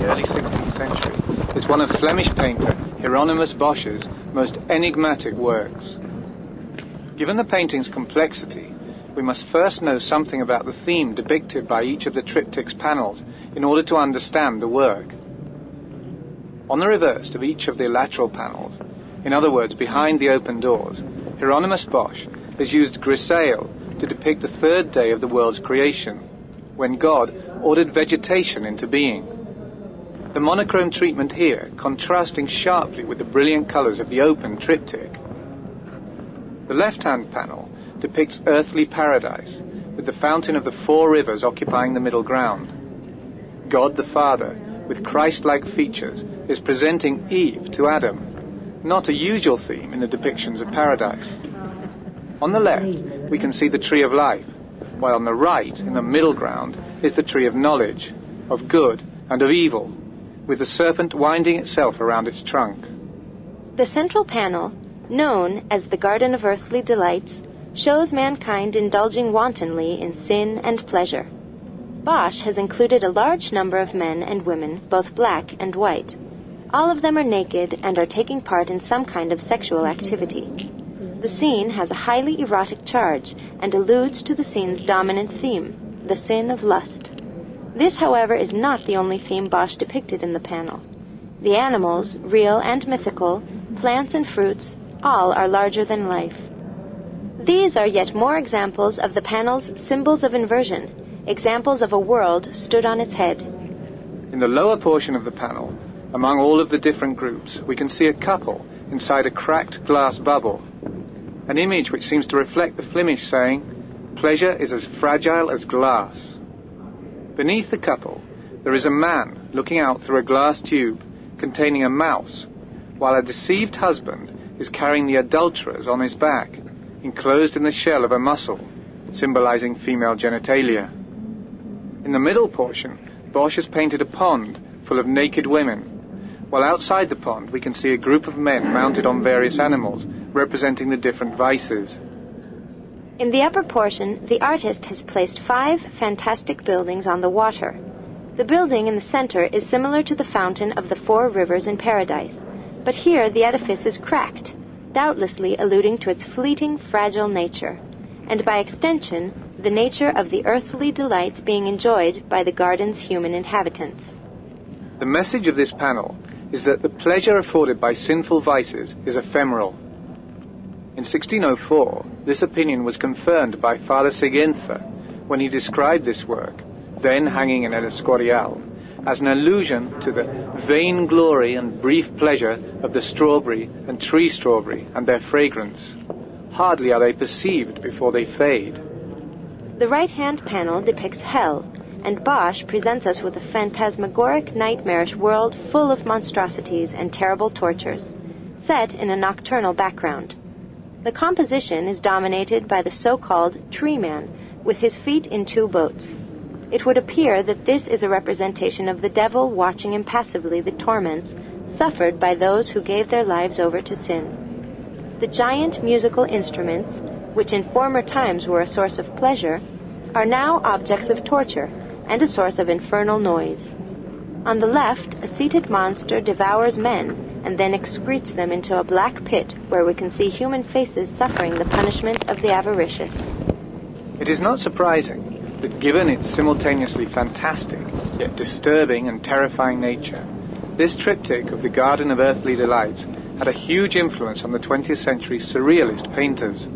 early 16th century is one of Flemish painter Hieronymus Bosch's most enigmatic works. Given the painting's complexity, we must first know something about the theme depicted by each of the triptych's panels in order to understand the work. On the reverse of each of the lateral panels, in other words behind the open doors, Hieronymus Bosch has used grisaille to depict the third day of the world's creation, when God ordered vegetation into being. The monochrome treatment here contrasting sharply with the brilliant colors of the open triptych. The left-hand panel depicts earthly paradise, with the fountain of the four rivers occupying the middle ground. God the Father, with Christ-like features, is presenting Eve to Adam, not a usual theme in the depictions of paradise. On the left, we can see the tree of life, while on the right, in the middle ground, is the tree of knowledge, of good and of evil, with the serpent winding itself around its trunk. The central panel, known as the Garden of Earthly Delights, shows mankind indulging wantonly in sin and pleasure. Bosch has included a large number of men and women, both black and white. All of them are naked and are taking part in some kind of sexual activity. The scene has a highly erotic charge and alludes to the scene's dominant theme, the sin of lust. This, however, is not the only theme Bosch depicted in the panel. The animals, real and mythical, plants and fruits, all are larger than life. These are yet more examples of the panel's symbols of inversion, examples of a world stood on its head. In the lower portion of the panel, among all of the different groups, we can see a couple inside a cracked glass bubble, an image which seems to reflect the Flemish saying, "Pleasure is as fragile as glass." Beneath the couple, there is a man looking out through a glass tube containing a mouse, while a deceived husband is carrying the adulterers on his back, enclosed in the shell of a mussel, symbolizing female genitalia. In the middle portion, Bosch has painted a pond full of naked women, while outside the pond we can see a group of men mounted on various animals, representing the different vices. In the upper portion, the artist has placed 5 fantastic buildings on the water. The building in the center is similar to the fountain of the 4 rivers in paradise, but here the edifice is cracked, doubtlessly alluding to its fleeting, fragile nature, and by extension, the nature of the earthly delights being enjoyed by the garden's human inhabitants. The message of this panel is that the pleasure afforded by sinful vices is ephemeral. In 1604, this opinion was confirmed by Father Sigenther when he described this work, then hanging in El Escorial, as an allusion to the vain glory and brief pleasure of the strawberry and tree strawberry and their fragrance. Hardly are they perceived before they fade. The right-hand panel depicts hell, and Bosch presents us with a phantasmagoric, nightmarish world full of monstrosities and terrible tortures, set in a nocturnal background. The composition is dominated by the so-called tree man, with his feet in 2 boats. It would appear that this is a representation of the devil watching impassively the torments suffered by those who gave their lives over to sin. The giant musical instruments, which in former times were a source of pleasure, are now objects of torture and a source of infernal noise. On the left, a seated monster devours men and then excretes them into a black pit where we can see human faces suffering the punishment of the avaricious. It is not surprising that given its simultaneously fantastic, yet disturbing and terrifying nature, this triptych of the Garden of Earthly Delights had a huge influence on the 20th century surrealist painters.